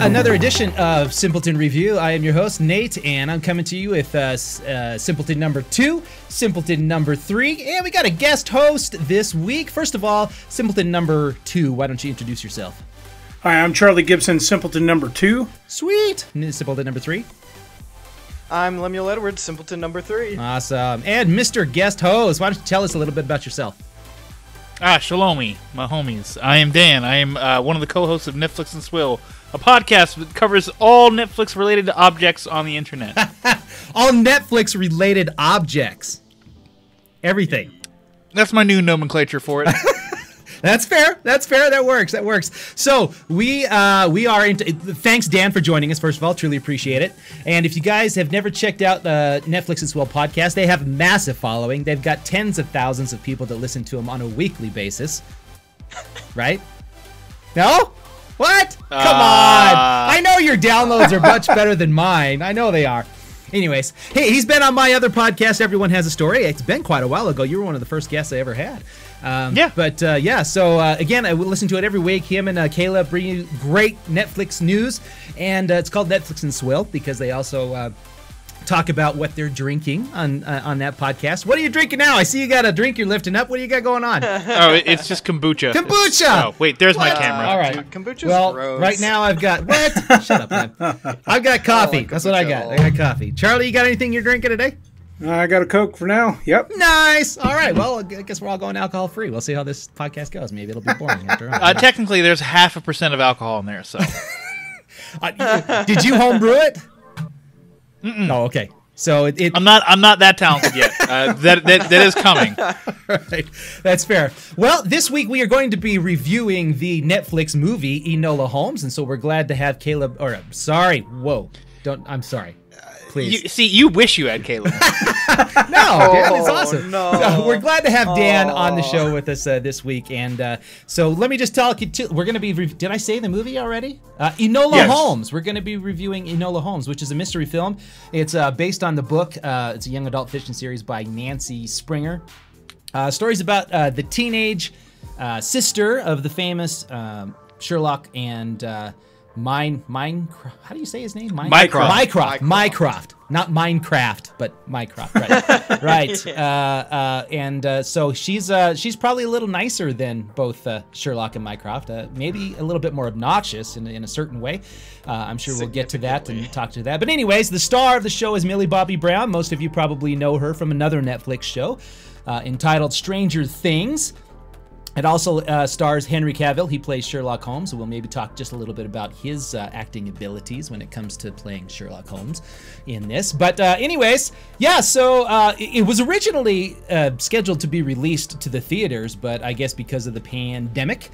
another edition of Simpleton Review. I am your host, Nate, and I'm coming to you with Simpleton number 2, Simpleton number 3, and we got a guest host this week. First of all, Simpleton number 2, why don't you introduce yourself? Hi, I'm Charlie Gibson, Simpleton number 2. Sweet. Simpleton number 3. I'm Lemuel Edwards, Simpleton number 3. Awesome. And Mr. Guest Host, why don't you tell us a little bit about yourself? Shalomi, my homies. I am Dan. I am one of the co-hosts of Netflix and Swill, a podcast that covers all Netflix-related objects on the internet. All Netflix-related objects. Everything. That's my new nomenclature for it. That's fair. That's fair. That works. That works. So we are into. Thanks, Dan, for joining us. First of all, truly appreciate it. And if you guys have never checked out the Netflix and Swill podcast, they have a massive following. They've got tens of thousands of people that listen to them on a weekly basis. Right? No? What? Come on. I know your downloads are much better than mine. I know they are. Anyways, hey, he's been on my other podcast, Everyone Has a Story. It's been quite a while ago. You were one of the first guests I ever had. So again, I listen to it every week. Him and Kayla bring you great Netflix news, and it's called Netflix and Swill because they also talk about what they're drinking on that podcast. What are you drinking now? I see you got a drink you're lifting up. What do you got going on? Oh, it's just kombucha. Kombucha! Oh, wait, there's my camera. All right. Dude, kombucha's gross. Right now I've got... What? Shut up, man. I've got coffee. Like That's what I got. I got coffee. Charlie, you got anything you're drinking today? I got a Coke for now. Yep. Nice. All right. Well, I guess we're all going alcohol-free. We'll see how this podcast goes. Maybe it'll be boring after all. Technically, there's 0.5% of alcohol in there, so... Did you homebrew it? Mm-mm. Oh, okay. So I'm not that talented yet. That is coming. Right. That's fair. Well, this week we are going to be reviewing the Netflix movie Enola Holmes, and so we're glad to have Caleb. Or sorry, whoa, don't. I'm sorry. Please. You wish you had Caleb. No, Dan, it's awesome. No. So we're glad to have Dan on the show with us this week, and so let me just tell you, we're going to be. Did I say the movie already? Enola Holmes. We're going to be reviewing Enola Holmes, which is a mystery film. It's based on the book. It's a young adult fiction series by Nancy Springer. Stories about the teenage sister of the famous Sherlock and. How do you say his name? Mycroft. Not Minecraft, but Mycroft. Right. Right. So she's probably a little nicer than both Sherlock and Mycroft. Maybe a little bit more obnoxious in a certain way. I'm sure we'll get to that and talk to that. But anyways, the star of the show is Millie Bobby Brown. Most of you probably know her from another Netflix show entitled Stranger Things. It also stars Henry Cavill. He plays Sherlock Holmes, so we'll maybe talk just a little bit about his acting abilities when it comes to playing Sherlock Holmes in this. But anyways, yeah, so it was originally scheduled to be released to the theaters, but I guess because of the pandemic,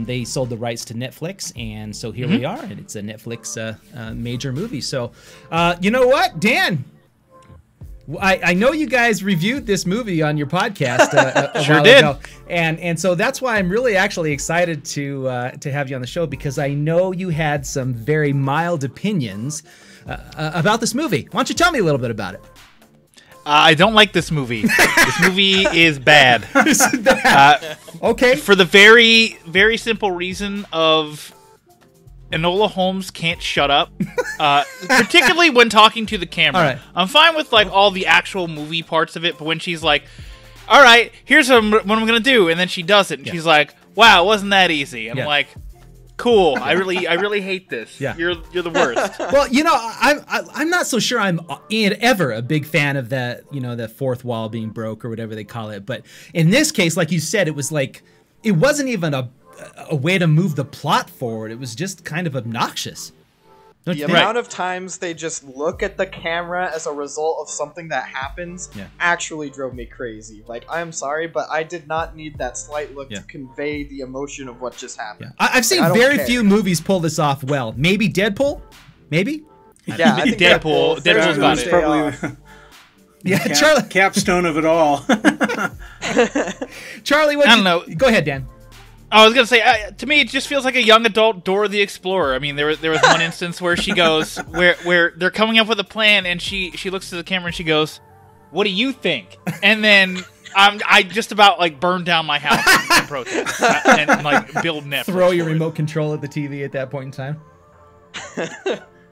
they sold the rights to Netflix, and so here we are, and it's a Netflix major movie. So you know what, Dan? I know you guys reviewed this movie on your podcast a sure while did. ago, and so that's why I'm really actually excited to have you on the show, because I know you had some very mild opinions about this movie. Why don't you tell me a little bit about it? I don't like this movie. This movie is bad. Okay. For the very, very simple reason of Enola Holmes can't shut up, particularly when talking to the camera. All right. I'm fine with like all the actual movie parts of it, but when she's like, "All right, here's what I'm gonna do," and then she does it, and she's like, "Wow, wasn't that easy?" I'm like, "Cool, I really hate this. Yeah. You're the worst." Well, you know, I'm not so sure I'm ever a big fan of the fourth wall being broke or whatever they call it. But in this case, like you said, it was like it wasn't even a way to move the plot forward. It was just kind of obnoxious. The amount of times they just look at the camera as a result of something that happens actually drove me crazy. Like, I'm sorry, but I did not need that slight look to convey the emotion of what just happened. Yeah. I've seen very few movies pull this off well. Maybe Deadpool? Maybe? Yeah, I think Deadpool's got it. Probably Charlie. capstone of it all. Charlie, I don't know. Go ahead, Dan. I was gonna say, to me, it just feels like a young adult Dora the Explorer. I mean, there was one instance where she goes, where they're coming up with a plan, and she looks to the camera and she goes, "What do you think?" And then I just about like burned down my house in protest and like build Netflix. Throw your remote control at the TV at that point in time.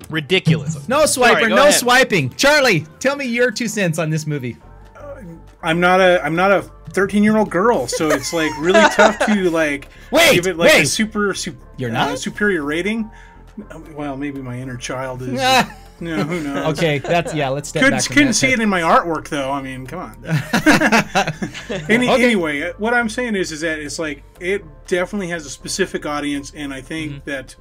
Ridiculous. No swiper, Sorry, go no ahead. swiping. Charlie, tell me your 2 cents on this movie. I'm not a 13-year-old girl, so it's like really tough to like give it like a superior rating. Well, maybe my inner child is. No, who knows? Okay, that's let's step back. Couldn't see it in my artwork though. I mean, come on. Anyway, what I'm saying is that it's like it definitely has a specific audience, and I think that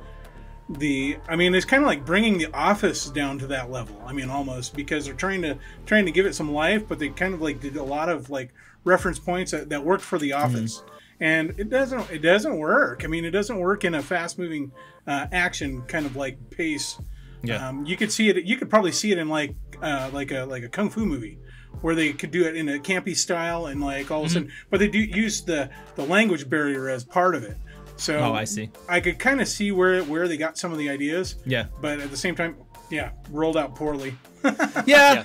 it's kind of like bringing The Office down to that level. I mean, almost, because they're trying to give it some life, but they kind of like did a lot of like reference points that worked for The Office, and it doesn't work. I mean, it doesn't work in a fast moving action kind of like pace. Yeah, you could see it. You could probably see it in like a kung fu movie, where they could do it in a campy style and like all of a sudden, but they do use the language barrier as part of it. So I see. I could kind of see where they got some of the ideas. Yeah, but at the same time, rolled out poorly. Yeah.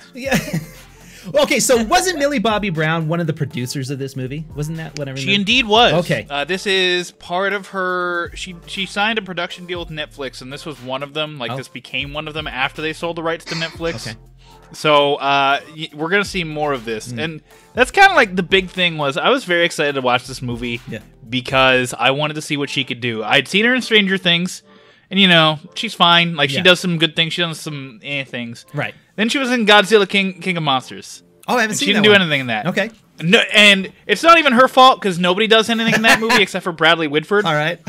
Okay, so wasn't Millie Bobby Brown one of the producers of this movie? Wasn't that what I remember? She indeed was. Okay. This is part of her... She signed a production deal with Netflix, and this was one of them. Like, this became one of them after they sold the rights to Netflix. Okay. So, we're going to see more of this. And that's kind of like the big thing was, I was very excited to watch this movie because I wanted to see what she could do. I'd seen her in Stranger Things, and, you know, she's fine. Like, she does some good things. She does some things. Right. Then she was in Godzilla King of Monsters. Oh, I haven't seen that. She didn't do anything in that. Okay. No, and it's not even her fault because nobody does anything in that movie except for Bradley Whitford. All right.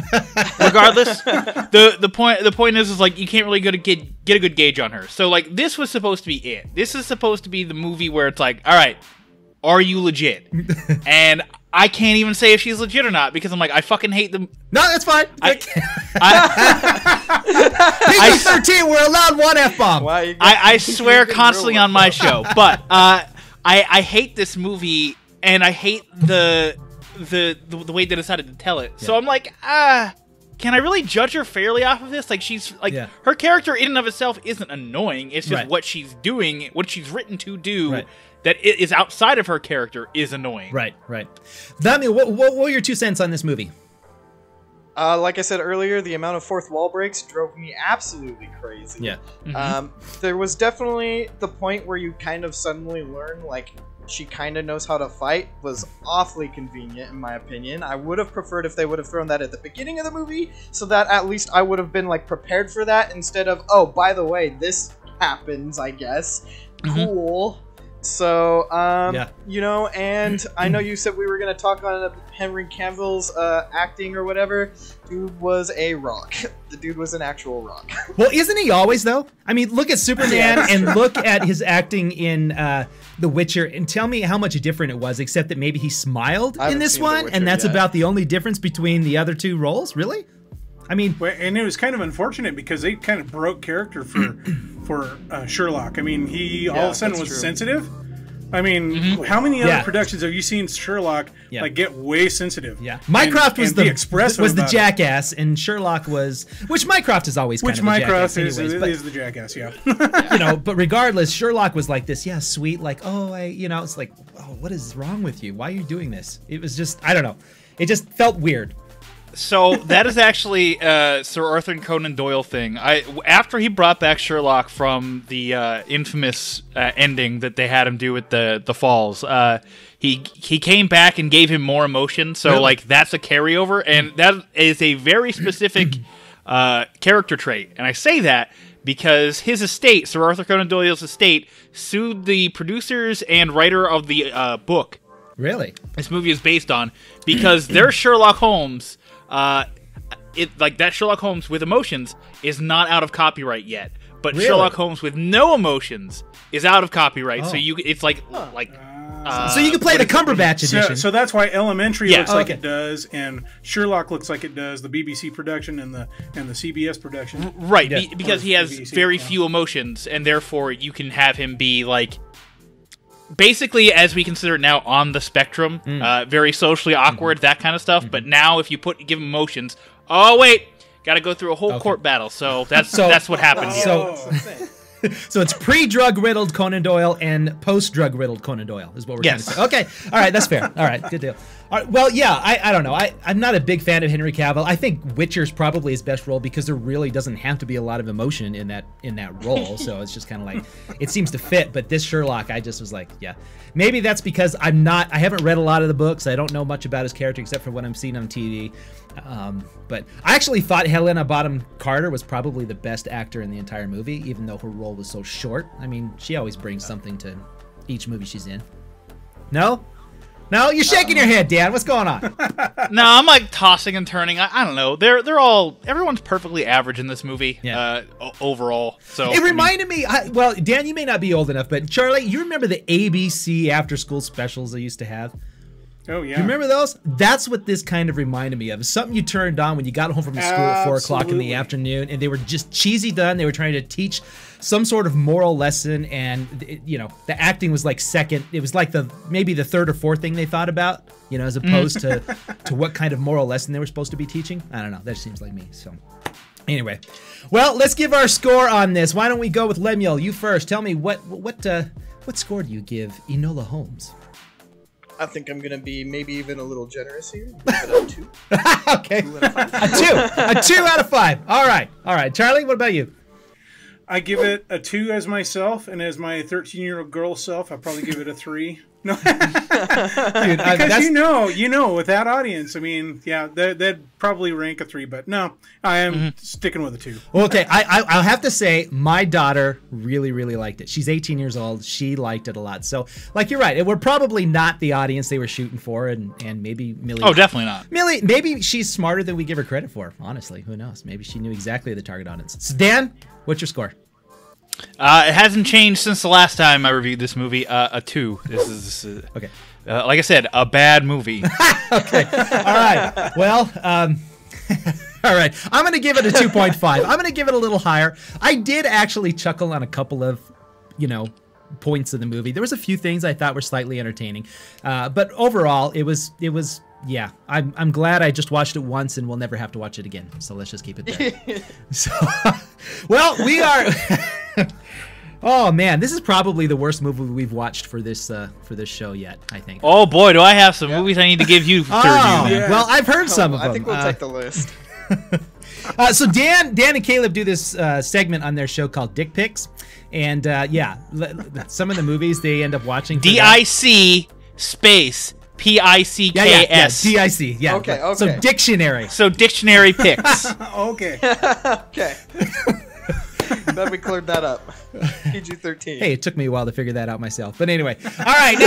Regardless, the point is like you can't really get a good gauge on her. So like this was supposed to be it. This is supposed to be the movie where it's like, all right, are you legit? And I can't even say if she's legit or not because I'm like, I fucking hate them. No, that's fine. PG-13, we're allowed one F-bomb. I swear constantly on my show, but I hate this movie and I hate the way they decided to tell it. Yeah. So I'm like, can I really judge her fairly off of this? Like she's like her character in and of itself isn't annoying. It's just what she's doing, what she's written to do. That is outside of her character is annoying. Right. Dami, what were your 2 cents on this movie? Like I said earlier, the amount of fourth wall breaks drove me absolutely crazy. Yeah. There was definitely the point where you kind of suddenly learn, like, she kind of knows how to fight was awfully convenient, in my opinion. I would have preferred if they would have thrown that at the beginning of the movie, so that at least I would have been, like, prepared for that instead of, oh, by the way, this happens, I guess. Cool. So, you know, and I know you said we were going to talk on Henry Cavill's acting or whatever. Dude was a rock. The dude was an actual rock. Well, isn't he always, though? I mean, look at Superman and look at his acting in The Witcher and tell me how much different it was, except that maybe he smiled in this one, and that's about the only difference between the other 2 roles? Really? I mean, and it was kind of unfortunate because they kind of broke character for Sherlock. I mean, he all of a sudden was sensitive. I mean, how many other productions have you seen Sherlock like get way sensitive? Yeah, Mycroft was the jackass, and Sherlock was, which Mycroft is always kind of Mycroft the jackass is the jackass, You know, but regardless, Sherlock was like this, sweet, like, it's like, oh, what is wrong with you? Why are you doing this? It was just, I don't know, it just felt weird. So that is actually Sir Arthur Conan Doyle thing. After he brought back Sherlock from the infamous ending that they had him do with the Falls, he came back and gave him more emotion. So like that's a carryover, and that is a very specific character trait. And I say that because his estate, Sir Arthur Conan Doyle's estate, sued the producers and writer of the book. Really? This movie is based on because their Sherlock Holmes. That Sherlock Holmes with emotions is not out of copyright yet, but Sherlock Holmes with no emotions is out of copyright. So it's like so you can play the Cumberbatch edition. So that's why Elementary looks like it does, and Sherlock looks like it does. The BBC production and the CBS production, right? Because he has very few emotions, and therefore you can have him be like. Basically, as we consider it now, on the spectrum, very socially awkward, that kind of stuff. But now, if you give him emotions, oh wait, got to go through a whole court battle. So that's what happened. So it's pre-drug riddled Conan Doyle and post-drug riddled Conan Doyle is what we're trying to say. Okay, all right, that's fair. All right, good deal. Well, yeah, I don't know. I'm not a big fan of Henry Cavill. I think Witcher's probably his best role because there really doesn't have to be a lot of emotion in that role. So it's just kind of like, it seems to fit. But this Sherlock, I just was like, yeah. Maybe that's because I haven't read a lot of the books. I don't know much about his character except for what I'm seeing on TV. But I actually thought Helena Bonham Carter was probably the best actor in the entire movie, even though her role was so short. I mean, she always brings something to each movie she's in. No? No, you're shaking your head, Dan. What's going on? No, I'm like tossing and turning. I don't know. Everyone's perfectly average in this movie. Yeah. Overall. So it reminded me. Well, Dan, you may not be old enough, but Charlie, you remember the ABC after-school specials they used to have? Oh yeah. You remember those? That's what this kind of reminded me of. Something you turned on when you got home from school at 4 o'clock in the afternoon, and they were just cheesy done. They were trying to teach some sort of moral lesson, and the acting was like second. It was like maybe the third or fourth thing they thought about, as opposed to what kind of moral lesson they were supposed to be teaching. I don't know. That seems like me. So anyway, well, let's give our score on this. Why don't we go with Lemuel? You first. Tell me what score do you give Enola Holmes? I think I'm gonna be maybe even a little generous here. Give it a 2. Okay. 2 out of 5. A 2 out of 5. All right. Charlie, what about you? I give it a 2 as myself, and as my 13-year-old girl self, I probably give it a 3. No, dude, because you know, with that audience, I mean, yeah, they'd probably rank a 3, but no, I am sticking with a 2. Well, okay, I'll have to say my daughter really, really liked it. She's 18 years old. She liked it a lot. So, like, you're right. We're probably not the audience they were shooting for, and maybe Millie. Oh, definitely not. Millie, maybe she's smarter than we give her credit for. Honestly, who knows? Maybe she knew exactly the target audience. So, Dan, what's your score? It hasn't changed since the last time I reviewed this movie. A 2. This is okay. Like I said, a bad movie. Okay. All right. Well, all right. I'm going to give it a 2.5. I'm going to give it a little higher. I did actually chuckle on a couple of, points of the movie. There was a few things I thought were slightly entertaining, but overall, it was. Yeah, I'm glad I just watched it once and we'll never have to watch it again. So let's just keep it there. So, well, we are. Oh man, this is probably the worst movie we've watched for this show yet, I think. Oh boy, do I have some movies I need to give you to review. Yeah. Well, I've heard some of them. I think we'll take the list. So Dan and Caleb do this segment on their show called Dick Pics, and some of the movies they end up watching. DIC space PICKS. Yeah, DIC. Yeah. Okay. So dictionary. So dictionary picks. Okay. Okay. Glad we cleared that up. PG-13. Hey, it took me a while to figure that out myself. But anyway, all right.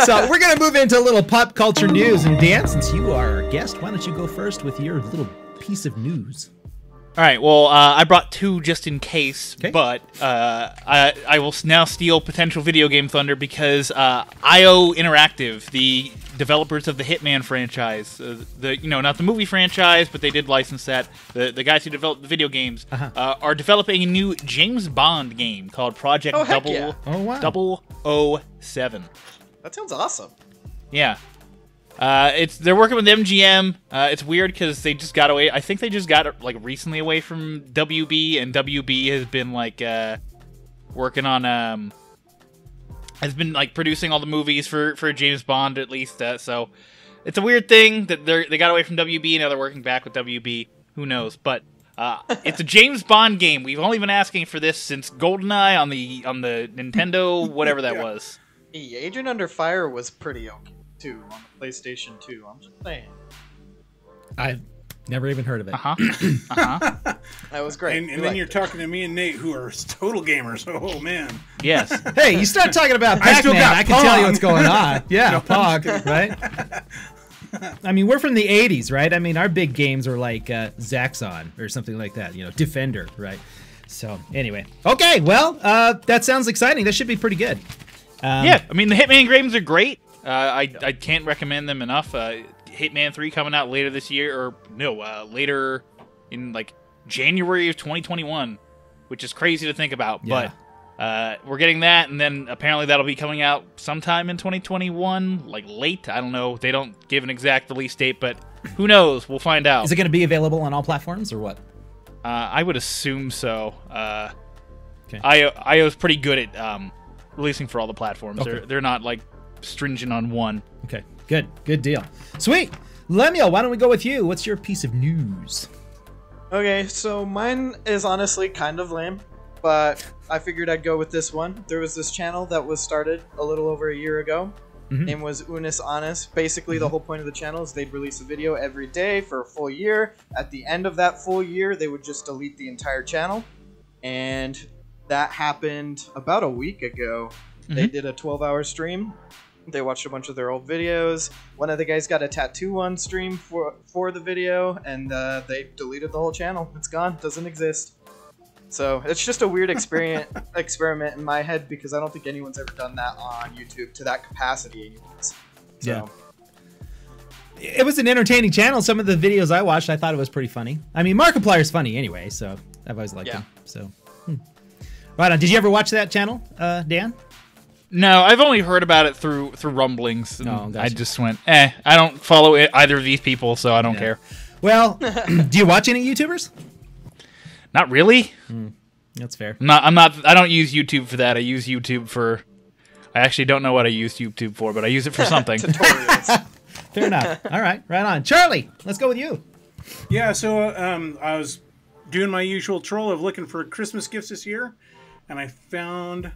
So we're going to move into a little pop culture news. And Dan, since you are our guest, why don't you go first with your little piece of news? All right, well, I brought 2 just in case, but I will now steal potential video game thunder because IO Interactive, the developers of the Hitman franchise, not the movie franchise, but they did license that. The guys who developed the video games are developing a new James Bond game called Project 007. That sounds awesome. Yeah. They're working with MGM. It's weird because they just got away. I think they just got recently away from WB, and WB has been working on has been producing all the movies for James Bond at least. So it's a weird thing that they got away from WB and now they're working back with WB. Who knows? But it's a James Bond game. We've only been asking for this since GoldenEye on the Nintendo whatever that was. Agent Under Fire was pretty okay. 2 on the PlayStation 2. I'm just saying. I've never even heard of it. That was great. And then you're talking to me and Nate, who are total gamers. Oh man. Yes. Hey, you start talking about Pac-Man, I can tell you what's going on. Yeah, Pog, right? I mean, we're from the 80s, right? I mean, our big games were like Zaxxon or something like that. Defender, right? So anyway, okay. Well, that sounds exciting. That should be pretty good. Yeah, I mean, the Hitman games are great. I can't recommend them enough. Hitman 3 coming out later this year, or no, later in January of 2021, which is crazy to think about. Yeah. But we're getting that, and then apparently that'll be coming out sometime in 2021, late. I don't know. They don't give an exact release date, but who knows? We'll find out. Is it going to be available on all platforms or what? I would assume so. Okay. IO's pretty good at releasing for all the platforms. Okay. They're not stringent on one. Okay. Good deal. Sweet. Lemuel, why don't we go with you? What's your piece of news? Okay, so mine is honestly kind of lame, but I figured I'd go with this one. There was this channel that was started a little over a year ago. Name was Unus Annus. Basically, the whole point of the channel is they'd release a video every day for a full year. At the end of that full year, they would just delete the entire channel. And that happened about a week ago. They did a 12-hour stream. They watched a bunch of their old videos. One of the guys got a tattoo on stream for the video, and they deleted the whole channel. It's gone. Doesn't exist. So it's just a weird experiment in my head because I don't think anyone's ever done that on YouTube to that capacity anyways. So. Yeah. It was an entertaining channel. Some of the videos I watched, I thought it was pretty funny. I mean, Markiplier's funny anyway, so I've always liked him. So, Right on. Did you ever watch that channel, Dan? No, I've only heard about it through rumblings. And gotcha. I just went, I don't follow either of these people, so I don't care. Well, do you watch any YouTubers? Not really. That's fair. I don't use YouTube for that. I use YouTube for. I actually don't know what I use YouTube for, but I use it for something. Tutorials. Fair enough. All right, right on. Charlie, let's go with you. Yeah, so I was doing my usual troll of looking for Christmas gifts this year, and I found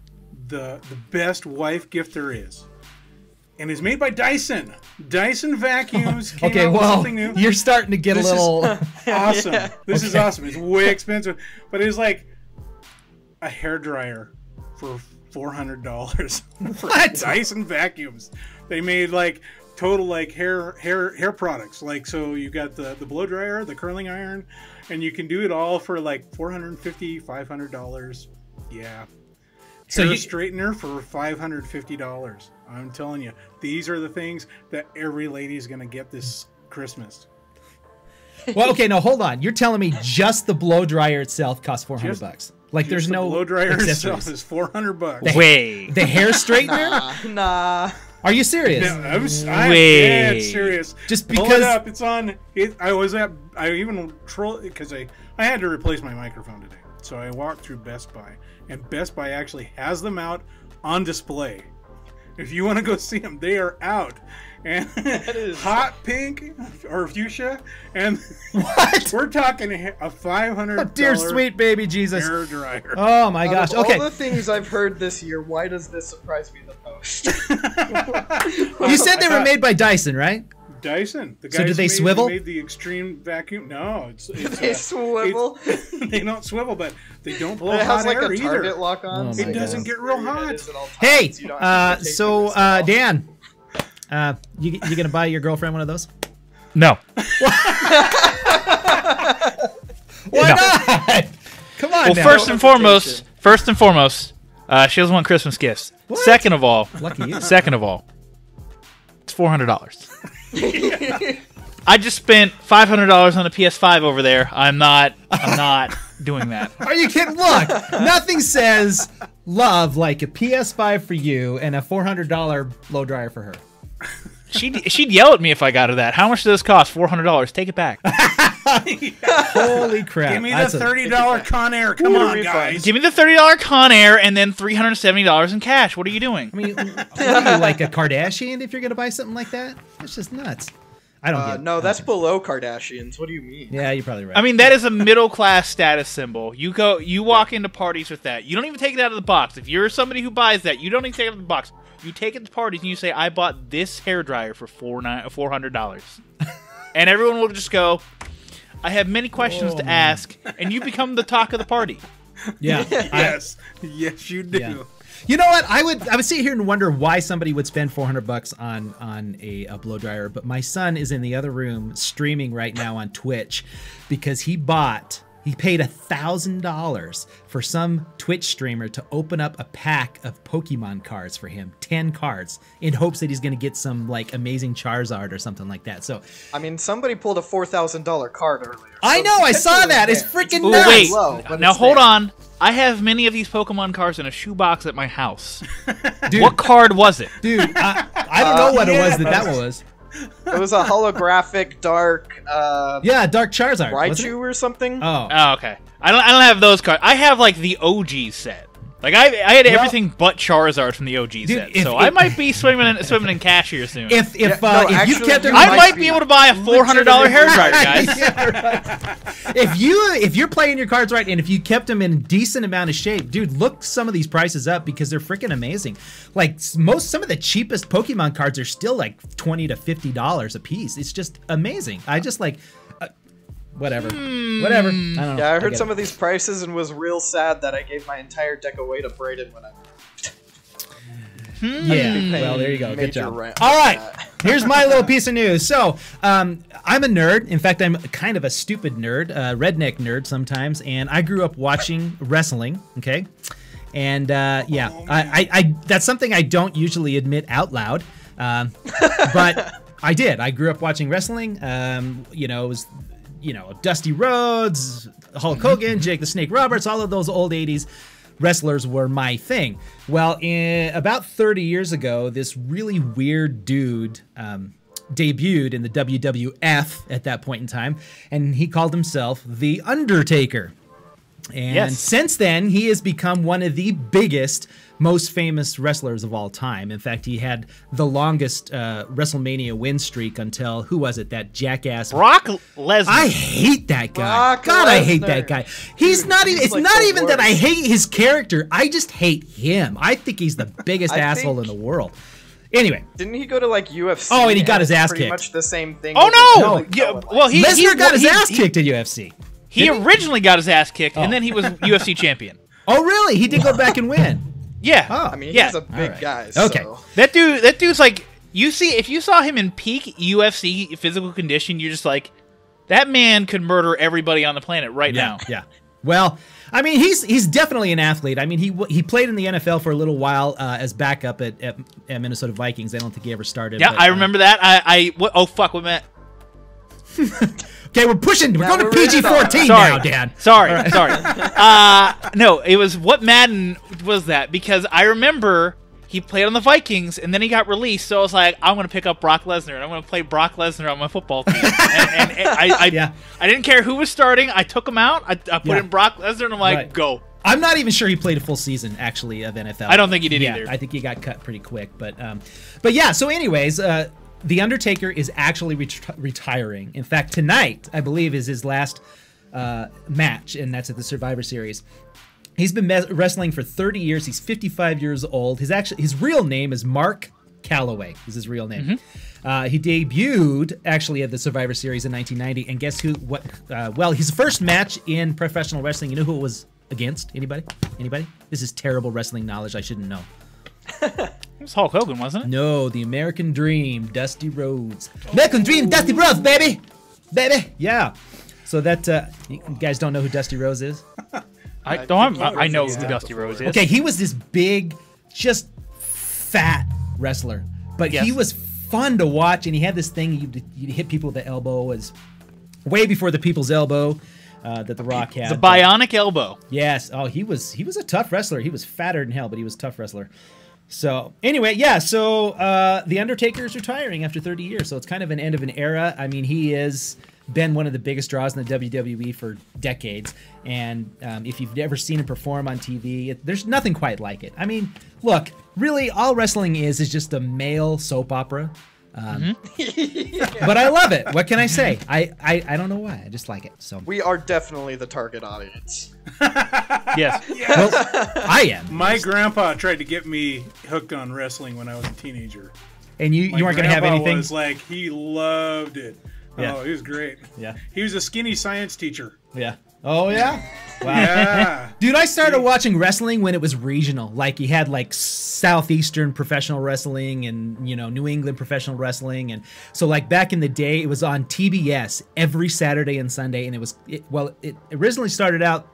the best wife gift there is. And it's made by Dyson. Dyson vacuums came out with something new. You're starting to get a little... awesome. This is awesome. It's way expensive, but it's like a hairdryer for $400 for Dyson vacuums. They made like total like hair products. Like, so you got the blow dryer, the curling iron, and you can do it all for like $450, $500. Yeah. So hair straightener for $550. I'm telling you, these are the things that every lady is going to get this Christmas. Well, okay, no, hold on. You're telling me just the blow dryer itself costs $400? Like, there's no blow dryer accessories. itself is $400. Wait, the hair straightener? Nah. Are you serious? No, I'm dead serious. Just because pull it up, it's on. I even trolled because I had to replace my microphone today, so I walked through Best Buy, and Best Buy actually has them out on display. If you want to go see them, they are out. And hot pink or fuchsia, and what? We're talking a $500. Dear sweet baby Jesus hair dryer. Oh my gosh! Okay. All the things I've heard this year, why does this surprise me the most? You said they were made by Dyson, right? Dyson. The guys so do they swivel? Made the extreme vacuum. No, it's they swivel. They don't swivel, but they don't blow it hot has like air a target either. lock on. Oh, it doesn't get real hot. Hey, Dan, you gonna buy your girlfriend one of those? No. Why not? Come on. Well, now. first and foremost, she doesn't want Christmas gifts. What? Second of all, it's $400. I just spent $500 on a PS5 over there. I'm not doing that. Are you kidding? Look, nothing says love like a PS5 for you and a $400 blow dryer for her. She'd yell at me if I got her that. How much does this cost? $400. Take it back. Holy crap! Give me the $30 Conair. Come on, guys. Give me the $30 Conair and then $370 in cash. What are you doing? I mean, what are you, like a Kardashian if you're gonna buy something like that? That's just nuts. I don't get. No, that's below Kardashians. What do you mean? Yeah, you're probably right. I mean, that is a middle class status symbol. You walk into parties with that. You don't even take it out of the box. If you're somebody who buys that, you don't even take it out of the box. You take it to parties and you say, "I bought this hairdryer for $400," and everyone will just go, "I have many questions to ask," and you become the talk of the party. Yeah. Yes, you do. Yeah. You know what? I would sit here and wonder why somebody would spend $400 on a blow dryer. But my son is in the other room streaming right now on Twitch because he paid $1,000 for some Twitch streamer to open up a pack of Pokemon cards for him, 10 cards, in hopes that he's going to get some like amazing Charizard or something like that. So, I mean, somebody pulled a $4,000 card earlier. I know, I saw that. It's freaking Ooh, nuts. wait, low, now hold on. I have many of these Pokemon cards in a shoebox at my house. Dude, what card was it? Dude, I don't know what it was that one was. It was a holographic dark. Yeah, Dark Charizard. Raichu or something. Oh, Oh, okay. I don't have those cards. I have like the OG set. Like I had everything but Charizard from the OG set, so I might be swimming in cash here soon. If you kept him, I might be able to buy a $400 hairdryer, guys. Yeah, right. If you're playing your cards right, and if you kept them in a decent amount of shape, dude, look some of these prices up because they're freaking amazing. Like some of the cheapest Pokemon cards are still like $20 to $50 a piece. It's just amazing. I just like. Whatever. I don't know. Yeah, I heard some of these prices and was real sad that I gave my entire deck away to Brayden when I moved. Yeah. Well, there you go. Good job. All right. Here's my little piece of news. So, I'm a nerd. In fact, I'm kind of a stupid nerd, redneck nerd sometimes, and I grew up watching wrestling. Okay. And I that's something I don't usually admit out loud, but I did. I grew up watching wrestling. It was. Dusty Rhodes, Hulk Hogan, Jake the Snake Roberts, all of those old 80s wrestlers were my thing. Well, about 30 years ago, this really weird dude debuted in the WWF at that point in time, and he called himself The Undertaker. And since then, he has become one of the biggest, most famous wrestlers of all time. In fact, he had the longest WrestleMania win streak until, who was it, that jackass? Brock Lesnar. I hate that guy. I hate that guy. He's not even, it's like not even that I hate his character. I just hate him. I think he's the biggest asshole in the world. Anyway. Didn't he go to like UFC? Oh, and he got his ass pretty kicked. Much the same thing. Oh, no! Yeah, well, Lesnar got his ass kicked at UFC. He originally got his ass kicked, and then he was UFC champion. Oh, really? He did go back and win. Yeah. Oh. I mean, he's a big guy. Okay. So. That dude's like, if you saw him in peak UFC physical condition, you're just like, that man could murder everybody on the planet right now. Yeah. Well, I mean, he's definitely an athlete. I mean, he played in the NFL for a little while as backup at Minnesota Vikings. I don't think he ever started. Yeah, I remember that. Oh, fuck, what meant? Okay, we're pushing. We're going to PG-14 now, Dan. Sorry. No, it was what Madden was that, because I remember he played on the Vikings and then he got released. So I was like, I'm going to pick up Brock Lesnar and I'm going to play Brock Lesnar on my football team. and I didn't care who was starting. I took him out. I put in Brock Lesnar and I'm like, go. I'm not even sure he played a full season actually of NFL. I don't think he did either. I think he got cut pretty quick. But yeah. So anyways. The Undertaker is actually retiring. In fact, tonight, I believe, is his last match, and that's at the Survivor Series. He's been wrestling for 30 years. He's 55 years old. His real name is Mark Calloway. Is his real name. He debuted actually at the Survivor Series in 1990, and guess who? Well, his first match in professional wrestling. You know who it was against? Anybody? This is terrible wrestling knowledge. I shouldn't know. It was Hulk Hogan, wasn't it? No, the American Dream, Dusty Rhodes. American Dream, Dusty Rhodes, baby! Yeah. So that, you guys don't know who Dusty Rhodes is? I know who Dusty Rhodes is. Okay, he was this big, just fat wrestler. But he was fun to watch, and he had this thing, you'd hit people with the elbow, was way before the people's elbow that The Rock had. The bionic elbow. Yes. Oh, he was a tough wrestler. He was fatter than hell, but he was a tough wrestler. So anyway, yeah. So the Undertaker is retiring after 30 years. So it's kind of an end of an era. I mean, he has been one of the biggest draws in the WWE for decades. And if you've never seen him perform on TV, there's nothing quite like it. I mean, look, really, all wrestling is just a male soap opera. But I love it. What can I say? I don't know why. I just like it. So we are definitely the target audience. Yes. Well, I am. My grandpa tried to get me hooked on wrestling when I was a teenager. And you weren't going to have anything? Was like, he loved it. Yeah. Oh, he was great. Yeah. He was a skinny science teacher. Yeah. Oh, yeah? Wow. Yeah. Dude, I started watching wrestling when it was regional. Like, you had, like, Southeastern professional wrestling and, New England professional wrestling. And so, like, back in the day, it was on TBS every Saturday and Sunday. And it originally started out,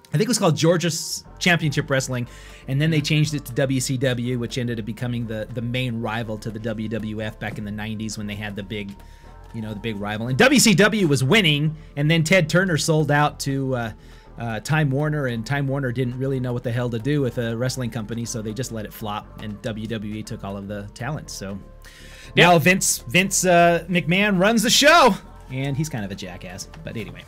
I think it was called Georgia's Championship Wrestling. And then they changed it to WCW, which ended up becoming the main rival to the WWF back in the 90s when they had the big rival. And WCW was winning, and then Ted Turner sold out to Time Warner, and Time Warner didn't really know what the hell to do with a wrestling company, so they just let it flop, and WWE took all of the talent. So now Vince McMahon runs the show, and he's kind of a jackass. But anyway.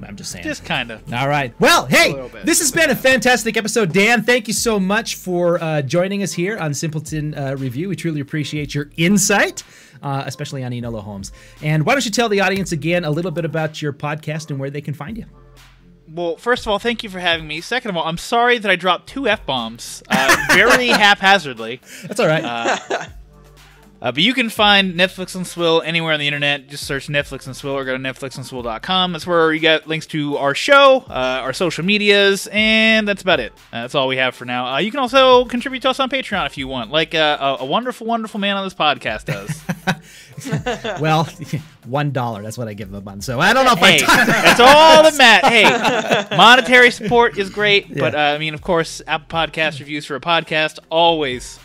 I'm just saying. Just kind of. All right. Well, hey, this has been a fantastic episode. Dan, thank you so much for joining us here on Simpleton Review. We truly appreciate your insight, especially on Enola Homes. And why don't you tell the audience again a little bit about your podcast and where they can find you? Well, first of all, thank you for having me. Second of all, I'm sorry that I dropped 2 F-bombs very haphazardly. That's all right. But you can find Netflix and Swill anywhere on the internet. Just search Netflix and Swill or go to netflixandswill.com. That's where you get links to our show, our social medias, and that's about it. That's all we have for now. You can also contribute to us on Patreon if you want, like a wonderful, wonderful man on this podcast does. Well, $1. That's what I give him a month. So I don't know if that's all that matters. Hey, monetary support is great, but I mean, of course, Apple Podcast reviews for a podcast, always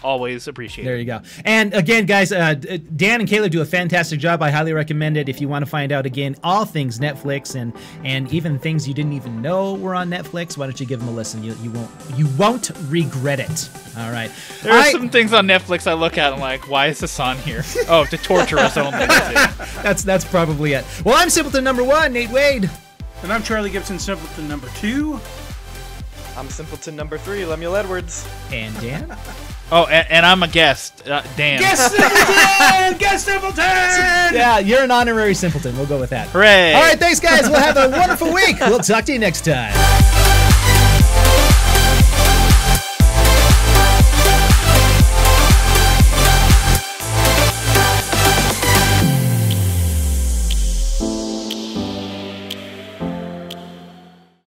appreciated. There you go. And again, guys, Dan and Caleb do a fantastic job. I highly recommend it if you want to find out, again, all things Netflix and even things you didn't even know were on Netflix. Why don't you give them a listen? You won't regret it. All right. There are some things on Netflix I look at and I'm like, why is this on here? Oh, to torture us only. That's probably it. Well, I'm Simpleton number 1, Nate Wade. And I'm Charlie Gibson, Simpleton number 2. I'm Simpleton number 3, Lemuel Edwards. And Dan. Oh, and I'm a guest, Dan. Guest Simpleton! Guest Simpleton! Yeah, you're an honorary Simpleton. We'll go with that. Hooray! All right, thanks, guys. We'll have a wonderful week. We'll talk to you next time.